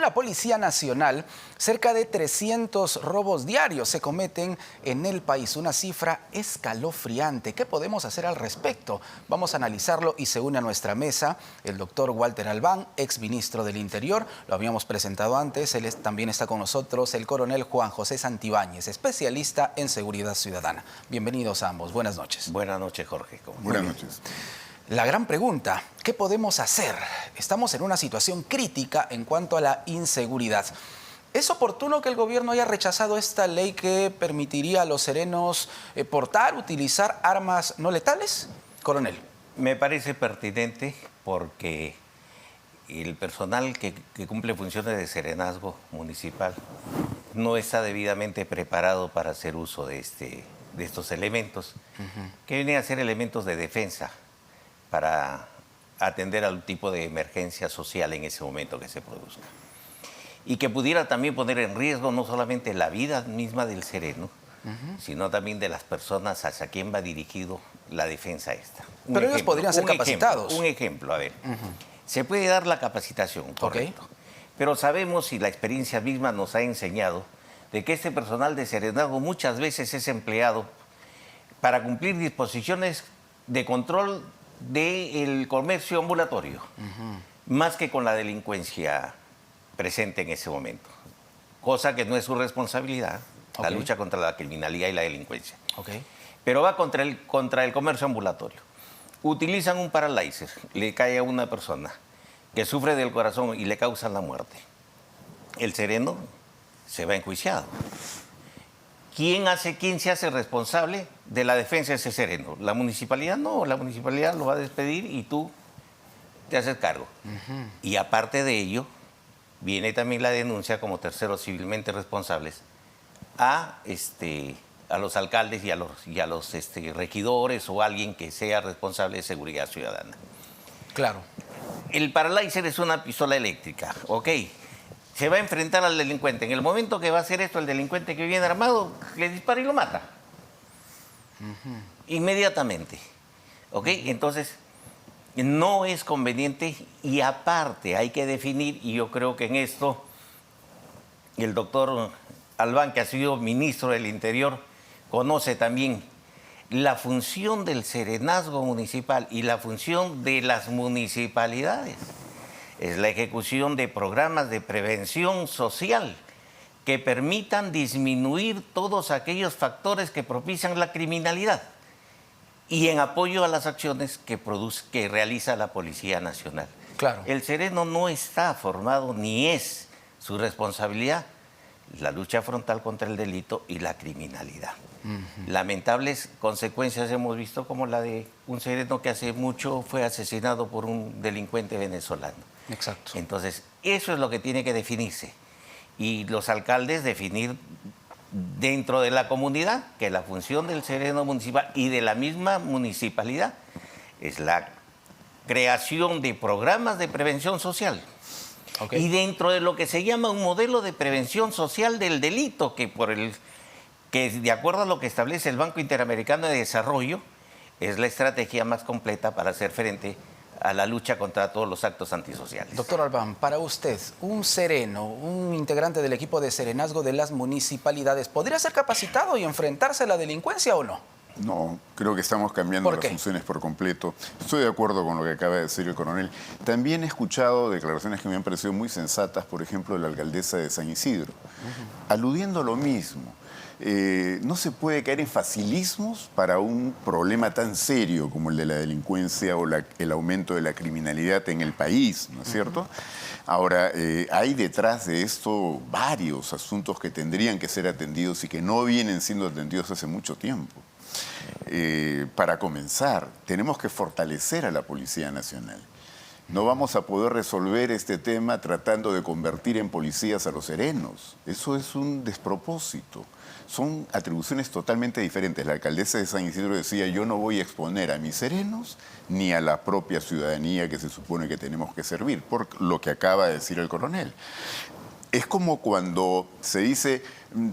la Policía Nacional, cerca de 300 robos diarios se cometen en el país. Una cifra escalofriante. ¿Qué podemos hacer al respecto? Vamos a analizarlo y se une a nuestra mesa el doctor Walter Albán, exministro del Interior. Lo habíamos presentado antes. También está con nosotros el coronel Juan José Santibáñez, especialista en seguridad ciudadana. Bienvenidos a ambos. Buenas noches. Buenas noches, Jorge. Buenas noches. La gran pregunta, ¿qué podemos hacer? Estamos en una situación crítica en cuanto a la inseguridad. ¿Es oportuno que el gobierno haya rechazado esta ley que permitiría a los serenos utilizar armas no letales? Coronel. Me parece pertinente porque el personal que cumple funciones de serenazgo municipal no está debidamente preparado para hacer uso de estos elementos, que vienen a ser elementos de defensa para atender al tipo de emergencia social en ese momento que se produzca. Y que pudiera también poner en riesgo no solamente la vida misma del sereno, sino también de las personas hacia quien va dirigido la defensa esta. Pero ellos podrían ser capacitados. Un ejemplo, a ver. Se puede dar la capacitación, correcto. Pero sabemos y la experiencia misma nos ha enseñado de que este personal de serenazgo muchas veces es empleado para cumplir disposiciones de control del comercio ambulatorio, más que con la delincuencia presente en ese momento. Cosa que no es su responsabilidad, la lucha contra la criminalidad y la delincuencia. Pero va contra el comercio ambulatorio. Utilizan un paralyzer, le cae a una persona que sufre del corazón y le causan la muerte. El sereno se va enjuiciado. ¿Quién se hace responsable de la defensa de ese sereno? La municipalidad no, la municipalidad lo va a despedir y tú te haces cargo. Y aparte de ello, viene también la denuncia como terceros civilmente responsables a los alcaldes y a los regidores o alguien que sea responsable de seguridad ciudadana. Claro. El paralyzer es una pistola eléctrica, ¿ok? Se va a enfrentar al delincuente. En el momento que va a hacer esto, el delincuente que viene armado le dispara y lo mata. Inmediatamente. ¿Ok? Entonces, no es conveniente y aparte hay que definir, y yo creo que en esto el doctor Albán, que ha sido ministro del Interior, conoce también la función del serenazgo municipal y la función de las municipalidades. Es la ejecución de programas de prevención social que permitan disminuir todos aquellos factores que propician la criminalidad y en apoyo a las acciones que realiza la Policía Nacional. Claro. El sereno no está formado ni es su responsabilidad la lucha frontal contra el delito y la criminalidad. Lamentables consecuencias hemos visto, como la de un sereno que hace mucho fue asesinado por un delincuente venezolano. Exacto. Entonces, eso es lo que tiene que definirse. Y los alcaldes definir dentro de la comunidad que la función del sereno municipal y de la misma municipalidad es la creación de programas de prevención social. Y dentro de lo que se llama un modelo de prevención social del delito, que de acuerdo a lo que establece el Banco Interamericano de Desarrollo, es la estrategia más completa para hacer frente a la lucha contra todos los actos antisociales. Doctor Albán, para usted, un sereno, un integrante del equipo de serenazgo de las municipalidades, ¿podría ser capacitado y enfrentarse a la delincuencia o no? No, creo que estamos cambiando las funciones por completo. Estoy de acuerdo con lo que acaba de decir el coronel. También he escuchado declaraciones que me han parecido muy sensatas, por ejemplo, de la alcaldesa de San Isidro, aludiendo a lo mismo. No se puede caer en facilismos para un problema tan serio como el de la delincuencia o el aumento de la criminalidad en el país, ¿no es cierto? Ahora, hay detrás de esto varios asuntos que tendrían que ser atendidos y que no vienen siendo atendidos hace mucho tiempo. Para comenzar, tenemos que fortalecer a la Policía Nacional. No vamos a poder resolver este tema tratando de convertir en policías a los serenos. Eso es un despropósito. Son atribuciones totalmente diferentes. La alcaldesa de San Isidro decía, yo no voy a exponer a mis serenos ni a la propia ciudadanía que se supone que tenemos que servir, por lo que acaba de decir el coronel. Es como cuando se dice,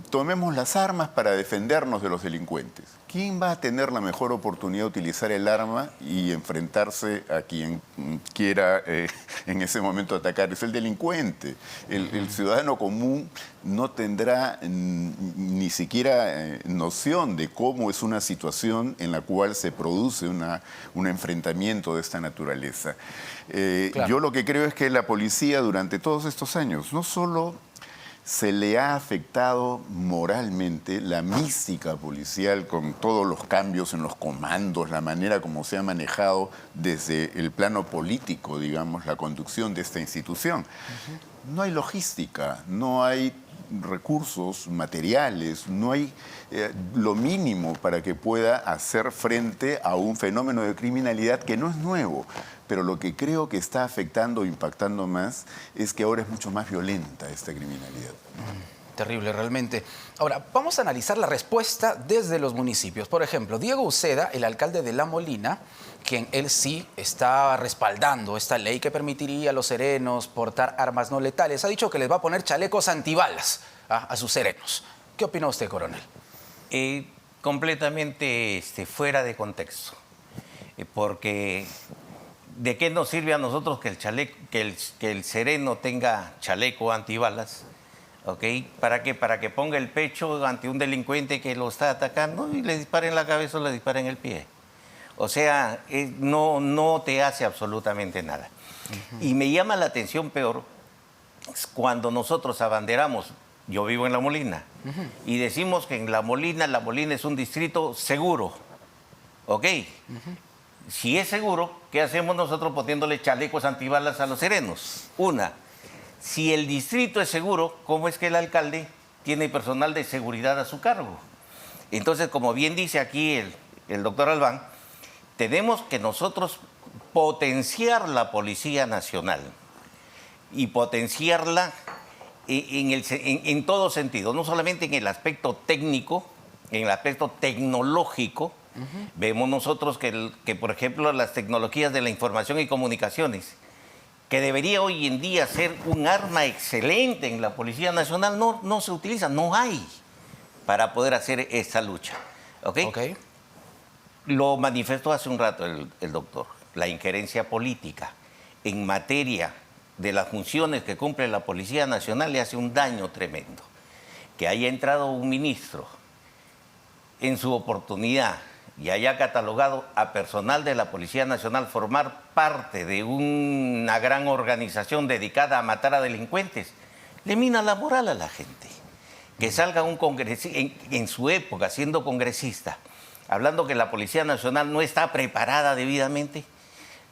tomemos las armas para defendernos de los delincuentes. ¿quién va a tener la mejor oportunidad de utilizar el arma y enfrentarse a quien quiera en ese momento atacar? Es el delincuente. El ciudadano común no tendrá ni siquiera noción de cómo es una situación en la cual se produce un enfrentamiento de esta naturaleza. Claro. Yo lo que creo es que la policía durante todos estos años no solo se le ha afectado moralmente la mística policial con todos los cambios en los comandos, la manera como se ha manejado desde el plano político, digamos, la conducción de esta institución. No hay logística, no hay recursos materiales, no hay lo mínimo para que pueda hacer frente a un fenómeno de criminalidad que no es nuevo, pero lo que creo que está afectando o impactando más es que ahora es mucho más violenta esta criminalidad. Terrible, realmente. Ahora, vamos a analizar la respuesta desde los municipios. Por ejemplo, Diego Uceda, el alcalde de La Molina, quien él sí está respaldando esta ley que permitiría a los serenos portar armas no letales, ha dicho que les va a poner chalecos antibalas a sus serenos. ¿Qué opina usted, coronel? Completamente fuera de contexto. Porque ¿de qué nos sirve a nosotros que el sereno tenga chaleco antibalas? ¿Ok? ¿Para qué? Para que ponga el pecho ante un delincuente que lo está atacando y le dispare en la cabeza o le dispare en el pie. O sea, no te hace absolutamente nada. Y me llama la atención peor cuando nosotros abanderamos, yo vivo en La Molina, y decimos que en La Molina es un distrito seguro. ¿Ok? Si es seguro, ¿qué hacemos nosotros poniéndole chalecos antibalas a los serenos? Si el distrito es seguro, ¿cómo es que el alcalde tiene personal de seguridad a su cargo? Entonces, como bien dice aquí el doctor Albán, tenemos que nosotros potenciar la Policía Nacional y potenciarla en todo sentido, no solamente en el aspecto técnico, en el aspecto tecnológico. Vemos nosotros que, por ejemplo, las tecnologías de la información y comunicaciones, que debería hoy en día ser un arma excelente en la Policía Nacional, no se utiliza, no hay para poder hacer esta lucha. ¿Ok? Lo manifestó hace un rato el doctor, la injerencia política en materia de las funciones que cumple la Policía Nacional le hace un daño tremendo. Que haya entrado un ministro en su oportunidad y haya catalogado a personal de la Policía Nacional formar parte de una gran organización dedicada a matar a delincuentes, le mina la moral a la gente. Que salga un congresista, en su época, siendo congresista, hablando que la Policía Nacional no está preparada debidamente.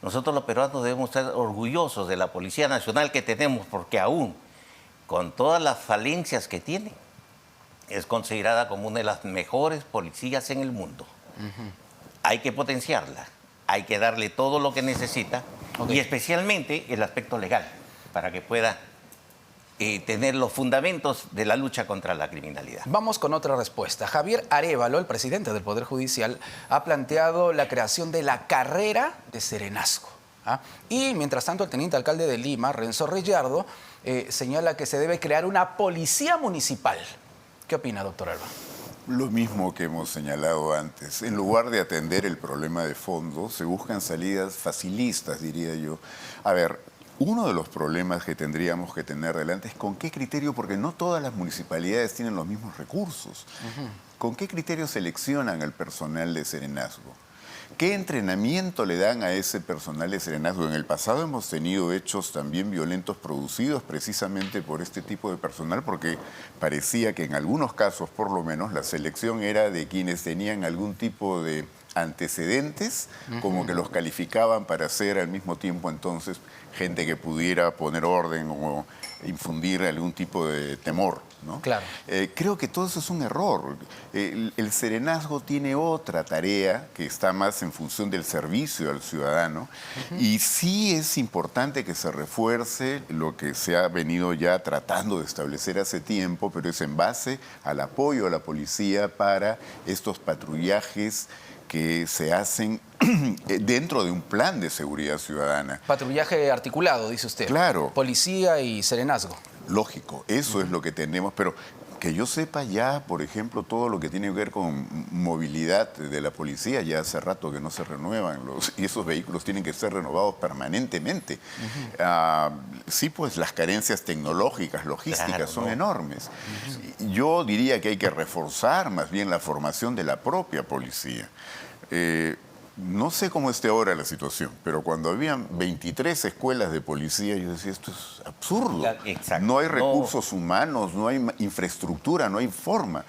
Nosotros los peruanos debemos estar orgullosos de la Policía Nacional que tenemos, porque aún, con todas las falencias que tiene, es considerada como una de las mejores policías en el mundo. Hay que potenciarla, hay que darle todo lo que necesita, y especialmente el aspecto legal, para que pueda tener los fundamentos de la lucha contra la criminalidad. Vamos con otra respuesta. Javier Arévalo, el presidente del Poder Judicial, ha planteado la creación de la carrera de serenazgo. Y mientras tanto, el teniente alcalde de Lima, Renzo Reyardo, señala que se debe crear una policía municipal. ¿Qué opina, doctor Alba? Lo mismo que hemos señalado antes. En lugar de atender el problema de fondo, se buscan salidas facilistas, diría yo. A ver, uno de los problemas que tendríamos que tener delante es con qué criterio, porque no todas las municipalidades tienen los mismos recursos. ¿Con qué criterio seleccionan al personal de serenazgo? ¿Qué entrenamiento le dan a ese personal de serenazgo? En el pasado hemos tenido hechos también violentos producidos precisamente por este tipo de personal, porque parecía que en algunos casos, por lo menos, la selección era de quienes tenían algún tipo de antecedentes, como que los calificaban para ser al mismo tiempo entonces gente que pudiera poner orden o infundir algún tipo de temor, ¿no? Claro. Creo que todo eso es un error. El serenazgo tiene otra tarea que está más en función del servicio al ciudadano, y sí es importante que se refuerce lo que se ha venido ya tratando de establecer hace tiempo, pero es en base al apoyo a la policía para estos patrullajes que se hacen dentro de un plan de seguridad ciudadana. Patrullaje articulado, dice usted. Claro. Policía y serenazgo. Lógico, eso es lo que tenemos, pero Que yo sepa ya, por ejemplo, todo lo que tiene que ver con movilidad de la policía, ya hace rato que no se renuevan y esos vehículos tienen que ser renovados permanentemente. Sí, pues las carencias tecnológicas, logísticas son enormes. Yo diría que hay que reforzar más bien la formación de la propia policía. No sé cómo esté ahora la situación, pero cuando habían 23 escuelas de policía, yo decía, esto es absurdo. Exacto. No hay recursos humanos, no hay infraestructura, no hay forma.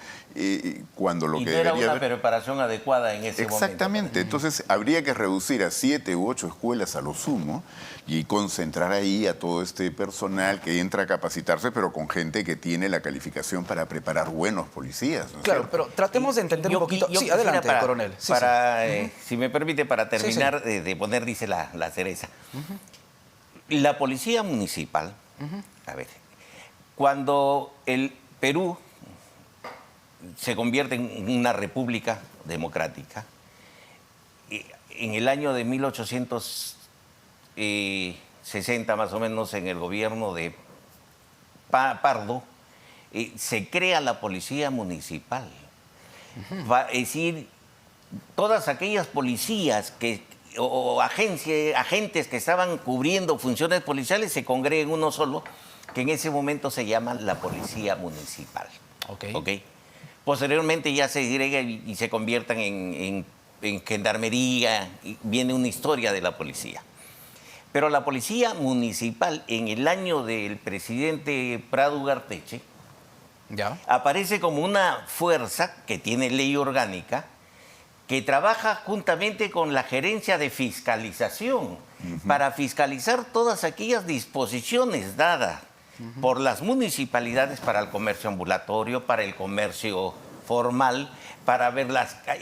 Cuando lo y que no era debería una preparación adecuada en ese momento. Exactamente. Entonces, habría que reducir a 7 u 8 escuelas a lo sumo y concentrar ahí a todo este personal que entra a capacitarse, pero con gente que tiene la calificación para preparar buenos policías, ¿no es Claro, cierto? pero tratemos de entender un poquito. Sí, adelante, coronel. Sí, si me permite, para terminar de poner, dice la cereza. La policía municipal, a ver, cuando el Perú se convierte en una república democrática, en el año de 1860 más o menos, en el gobierno de Pardo, se crea la policía municipal. Es decir, todas aquellas policías o agentes que estaban cubriendo funciones policiales se congregan en uno solo, que en ese momento se llama la policía municipal. ¿Okay? Posteriormente ya se digrega y se conviertan en gendarmería, y viene una historia de la policía. Pero la policía municipal, en el año del presidente Prado Ugarteche, aparece como una fuerza que tiene ley orgánica, que trabaja juntamente con la gerencia de fiscalización para fiscalizar todas aquellas disposiciones dadas por las municipalidades para el comercio ambulatorio, para el comercio formal, para ver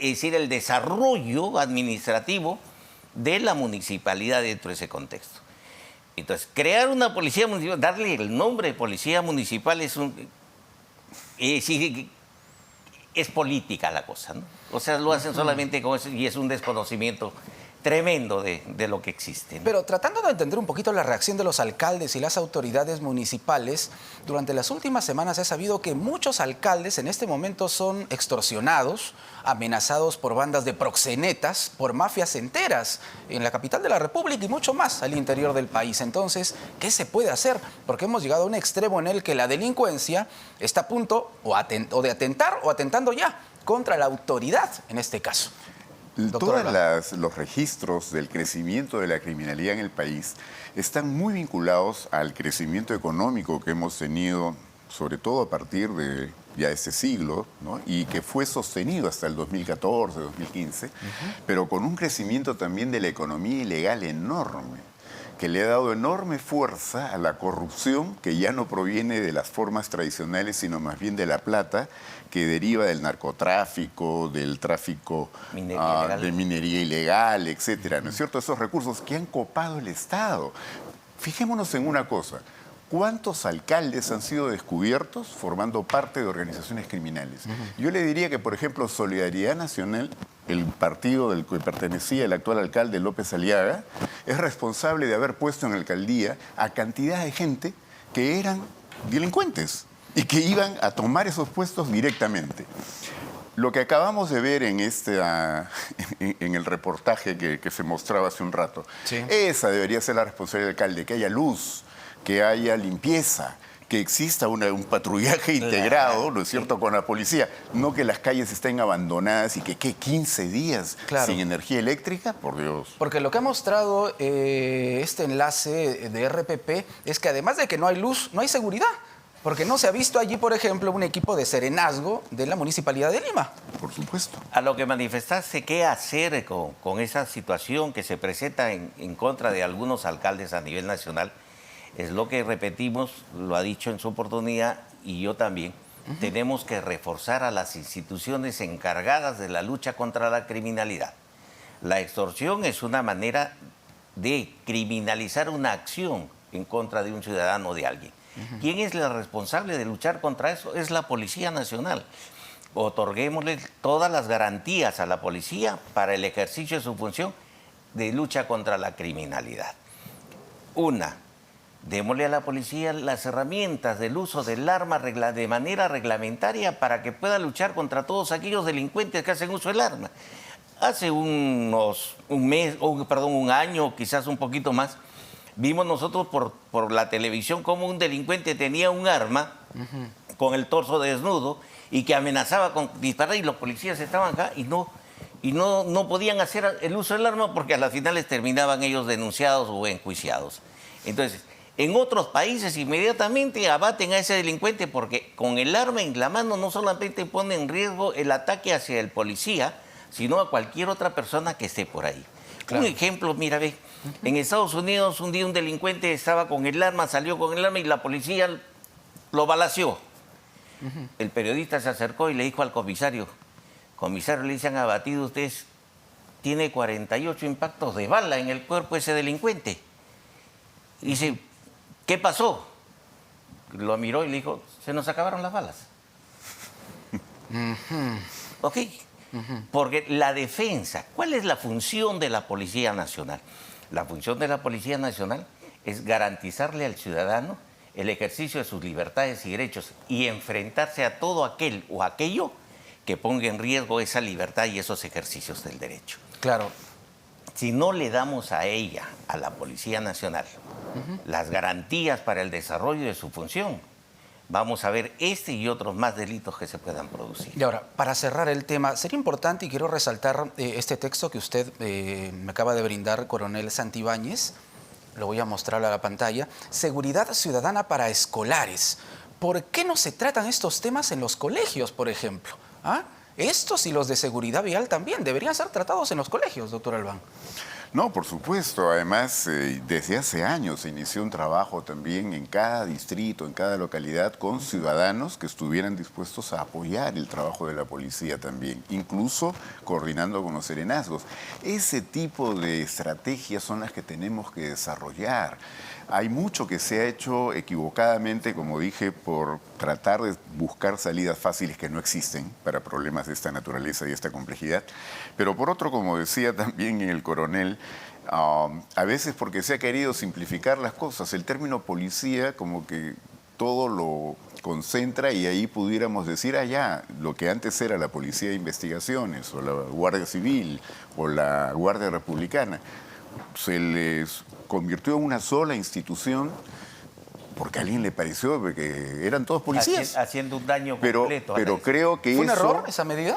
es decir, el desarrollo administrativo de la municipalidad dentro de ese contexto. Entonces, crear una policía municipal, darle el nombre de policía municipal es política la cosa, ¿no? O sea, lo hacen solamente con eso y es un desconocimiento tremendo de lo que existe, ¿no? Pero tratando de entender un poquito la reacción de los alcaldes y las autoridades municipales, durante las últimas semanas he sabido que muchos alcaldes en este momento son extorsionados, amenazados por bandas de proxenetas, por mafias enteras en la capital de la República y mucho más al interior del país. Entonces, ¿qué se puede hacer? Porque hemos llegado a un extremo en el que la delincuencia está a punto de atentar o atentando ya contra la autoridad en este caso. Todos los registros del crecimiento de la criminalidad en el país están muy vinculados al crecimiento económico que hemos tenido, sobre todo a partir de ya este siglo, ¿no? Y que fue sostenido hasta el 2014, 2015, pero con un crecimiento también de la economía ilegal enorme, que le ha dado enorme fuerza a la corrupción, que ya no proviene de las formas tradicionales, sino más bien de la plata, que deriva del narcotráfico, del tráfico de minería ilegal, etcétera, ¿no es cierto? Esos recursos que han copado el Estado. Fijémonos en una cosa. ¿Cuántos alcaldes han sido descubiertos formando parte de organizaciones criminales? Yo le diría que, por ejemplo, Solidaridad Nacional, el partido del que pertenecía el actual alcalde López Aliaga, es responsable de haber puesto en la alcaldía a cantidad de gente que eran delincuentes y que iban a tomar esos puestos directamente. Lo que acabamos de ver en el reportaje que se mostraba hace un rato, esa debería ser la responsabilidad del alcalde, que haya luz, que haya limpieza, que exista un patrullaje integrado, ¿no es cierto?, con la policía. No que las calles estén abandonadas y que 15 días sin energía eléctrica, por Dios. Porque lo que ha mostrado este enlace de RPP es que además de que no hay luz, no hay seguridad. Porque no se ha visto allí, por ejemplo, un equipo de serenazgo de la Municipalidad de Lima. Por supuesto. A lo que manifestaste, ¿qué hacer con esa situación que se presenta en contra de algunos alcaldes a nivel nacional? Es lo que repetimos, lo ha dicho en su oportunidad y yo también. Tenemos que reforzar a las instituciones encargadas de la lucha contra la criminalidad. La extorsión es una manera de criminalizar una acción en contra de un ciudadano o de alguien. ¿Quién es la responsable de luchar contra eso? Es la Policía Nacional. Otorguémosle todas las garantías a la policía para el ejercicio de su función de lucha contra la criminalidad. Una, démosle a la policía las herramientas del uso del arma de manera reglamentaria para que pueda luchar contra todos aquellos delincuentes que hacen uso del arma. Hace un año, quizás un poquito más, vimos nosotros por la televisión cómo un delincuente tenía un arma con el torso desnudo y que amenazaba con disparar, y los policías estaban acá y no podían hacer el uso del arma porque a las finales terminaban ellos denunciados o enjuiciados. Entonces, en otros países inmediatamente abaten a ese delincuente porque con el arma en la mano no solamente pone en riesgo el ataque hacia el policía, sino a cualquier otra persona que esté por ahí. Claro. Un ejemplo, mira, ve, en Estados Unidos un día un delincuente estaba con el arma, salió con el arma y la policía lo balaceó. El periodista se acercó y le dijo al comisario, comisario, le dicen abatido ustedes, tiene 48 impactos de bala en el cuerpo ese delincuente. Y dice, ¿qué pasó? Lo miró y le dijo, se nos acabaron las balas. ¿Ok? Porque la defensa, ¿cuál es la función de la Policía Nacional? La función de la Policía Nacional es garantizarle al ciudadano el ejercicio de sus libertades y derechos y enfrentarse a todo aquel o aquello que ponga en riesgo esa libertad y esos ejercicios del derecho. Claro. Si no le damos a ella, a la Policía Nacional, las garantías para el desarrollo de su función, vamos a ver este y otros más delitos que se puedan producir. Y ahora, para cerrar el tema, sería importante, y quiero resaltar este texto que usted me acaba de brindar, coronel Santibáñez, lo voy a mostrar a la pantalla, Seguridad Ciudadana para Escolares. ¿Por qué no se tratan estos temas en los colegios, por ejemplo? ¿Ah? Estos y los de seguridad vial también deberían ser tratados en los colegios, doctor Albán. No, por supuesto. Además, desde hace años se inició un trabajo también en cada distrito, en cada localidad, con ciudadanos que estuvieran dispuestos a apoyar el trabajo de la policía también, incluso coordinando con los serenazgos. Ese tipo de estrategias son las que tenemos que desarrollar. Hay mucho que se ha hecho equivocadamente, como dije, por tratar de buscar salidas fáciles que no existen para problemas de esta naturaleza y esta complejidad. Pero por otro, como decía también el coronel, a veces porque se ha querido simplificar las cosas, el término policía como que todo lo concentra y ahí pudiéramos decir allá lo que antes era la Policía de Investigaciones o la Guardia Civil o la Guardia Republicana. Se les convirtió en una sola institución porque a alguien le pareció que eran todos policías. Haciendo un daño completo. Pero creo que ¿Fue un error esa medida?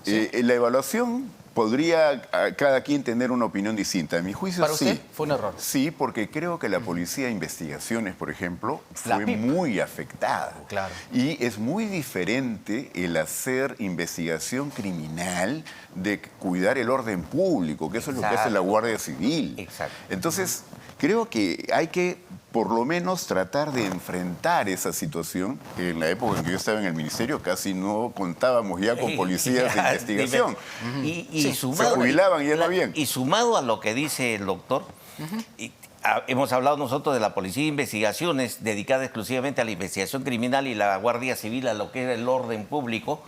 Sí. La evaluación podría cada quien tener una opinión distinta. A mi juicio, ¿Para usted sí. fue un error? Sí, porque creo que la Policía de Investigaciones, por ejemplo, fue muy afectada. Claro. Y es muy diferente el hacer investigación criminal de cuidar el orden público, que eso es lo que hace la Guardia Civil. Exacto. Entonces, creo que hay que por lo menos tratar de enfrentar esa situación. En la época en que yo estaba en el ministerio casi no contábamos ya con policías de investigación. Y sumado, se jubilaban y ya no habían. Y sumado a lo que dice el doctor, hemos hablado nosotros de la Policía de Investigaciones dedicada exclusivamente a la investigación criminal y la Guardia Civil a lo que era el orden público.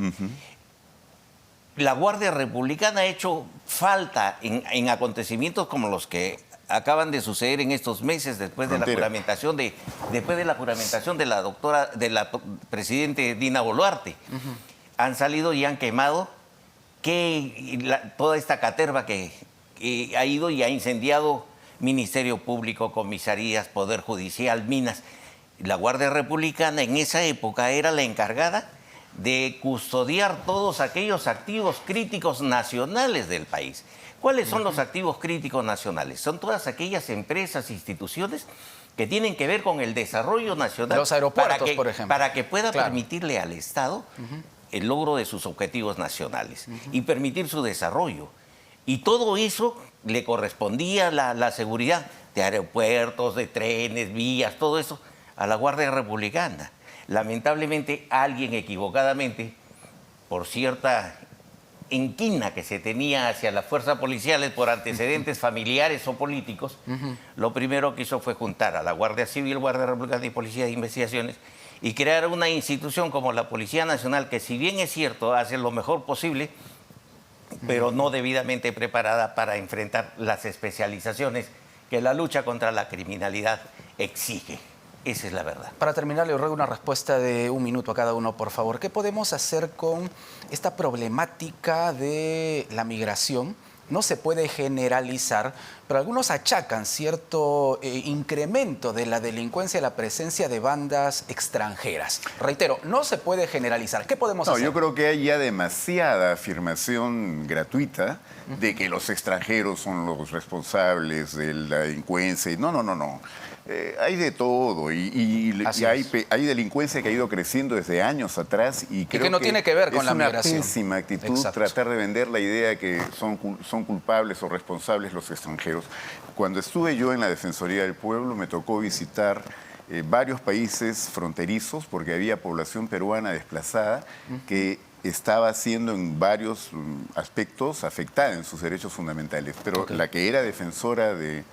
La Guardia Republicana ha hecho falta en acontecimientos como los que acaban de suceder en estos meses después de la juramentación de la presidente Dina Boluarte. Han salido y han quemado toda esta caterva que ha ido y ha incendiado Ministerio Público, comisarías, Poder Judicial, minas. La Guardia Republicana en esa época era la encargada de custodiar todos aquellos activos críticos nacionales del país. ¿Cuáles son los activos críticos nacionales? Son todas aquellas empresas, instituciones que tienen que ver con el desarrollo nacional. Los aeropuertos, por ejemplo. Para que pueda permitirle al Estado el logro de sus objetivos nacionales y permitir su desarrollo. Y todo eso le correspondía la seguridad de aeropuertos, de trenes, vías, todo eso a la Guardia Republicana. Lamentablemente, alguien equivocadamente, por cierta inquina que se tenía hacia las fuerzas policiales por antecedentes familiares o políticos, lo primero que hizo fue juntar a la Guardia Civil, Guardia Republicana y Policía de Investigaciones y crear una institución como la Policía Nacional que, si bien es cierto, hace lo mejor posible, pero no debidamente preparada para enfrentar las especializaciones que la lucha contra la criminalidad exige. Esa es la verdad. Para terminar, le ruego una respuesta de 1 minuto a cada uno, por favor. ¿Qué podemos hacer con esta problemática de la migración? No se puede generalizar, pero algunos achacan cierto incremento de la delincuencia a la presencia de bandas extranjeras. Reitero, no se puede generalizar. ¿Qué podemos hacer? Yo creo que hay ya demasiada afirmación gratuita de que los extranjeros son los responsables de la delincuencia. No. Hay de todo y hay delincuencia que ha ido creciendo desde años atrás y creo que no tiene que ver con la migración. Es una pésima actitud tratar de vender la idea que son culpables o responsables los extranjeros. Cuando estuve yo en la Defensoría del Pueblo me tocó visitar varios países fronterizos porque había población peruana desplazada que estaba siendo en varios aspectos afectada en sus derechos fundamentales, pero la que era defensora de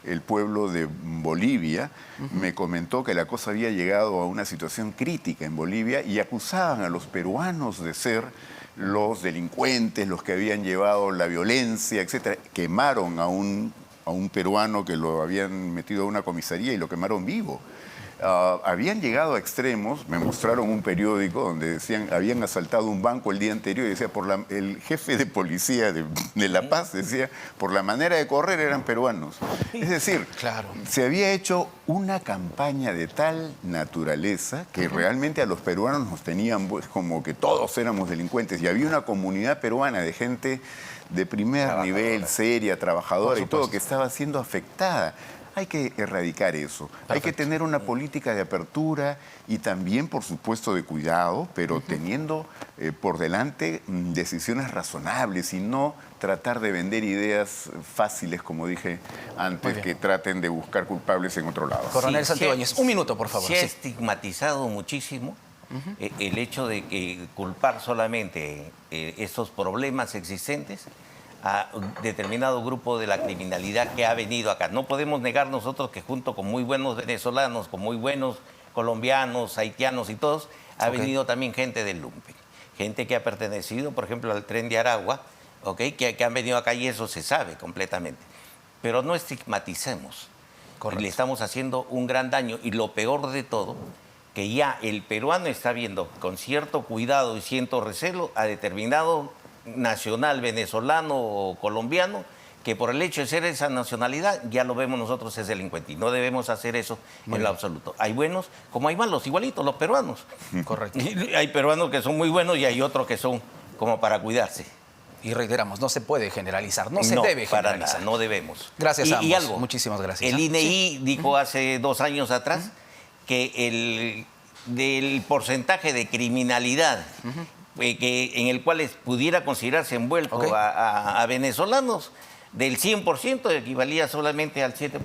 el pueblo de Bolivia, me comentó que la cosa había llegado a una situación crítica en Bolivia y acusaban a los peruanos de ser los delincuentes, los que habían llevado la violencia, etc. Quemaron a un peruano que lo habían metido a una comisaría y lo quemaron vivo. Habían llegado a extremos, me mostraron un periódico donde decían habían asaltado un banco el día anterior y decía, el jefe de policía de La Paz decía, por la manera de correr eran peruanos. Es decir, se había hecho una campaña de tal naturaleza que realmente a los peruanos nos tenían como que todos éramos delincuentes y había una comunidad peruana de gente de primer nivel, seria, trabajadora y todo, que estaba siendo afectada. Hay que erradicar eso. Hay que tener una política de apertura y también, por supuesto, de cuidado, pero teniendo por delante decisiones razonables y no tratar de vender ideas fáciles, como dije antes, que traten de buscar culpables en otro lado. Coronel Santibáñez, 1 minuto, por favor. Se ha estigmatizado muchísimo el hecho de que culpar solamente estos problemas existentes a determinado grupo de la criminalidad que ha venido acá. No podemos negar nosotros que junto con muy buenos venezolanos, con muy buenos colombianos, haitianos y todos, ha venido también gente del lumpen. Gente que ha pertenecido, por ejemplo, al Tren de Aragua, que han venido acá y eso se sabe completamente. Pero no estigmaticemos. Le estamos haciendo un gran daño y lo peor de todo, que ya el peruano está viendo con cierto cuidado y cierto recelo a determinado nacional venezolano o colombiano, que por el hecho de ser esa nacionalidad ya lo vemos nosotros es delincuente y no debemos hacer eso en lo absoluto. Hay buenos como hay malos, igualitos los peruanos. Correcto. Y hay peruanos que son muy buenos y hay otros que son como para cuidarse. Y reiteramos, no se puede generalizar, no se debe generalizar. Para nada, no debemos. Gracias a ambos. Y algo, muchísimas gracias. El INEI dijo hace 2 años atrás que del porcentaje de criminalidad en el cual pudiera considerarse envuelto a venezolanos, del 100% equivalía solamente al 7%.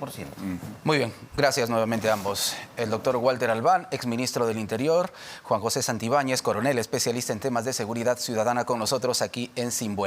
Muy bien, gracias nuevamente a ambos. El doctor Walter Albán, exministro del Interior, Juan José Santibáñez, coronel especialista en temas de seguridad ciudadana, con nosotros aquí en Sin Vuelta.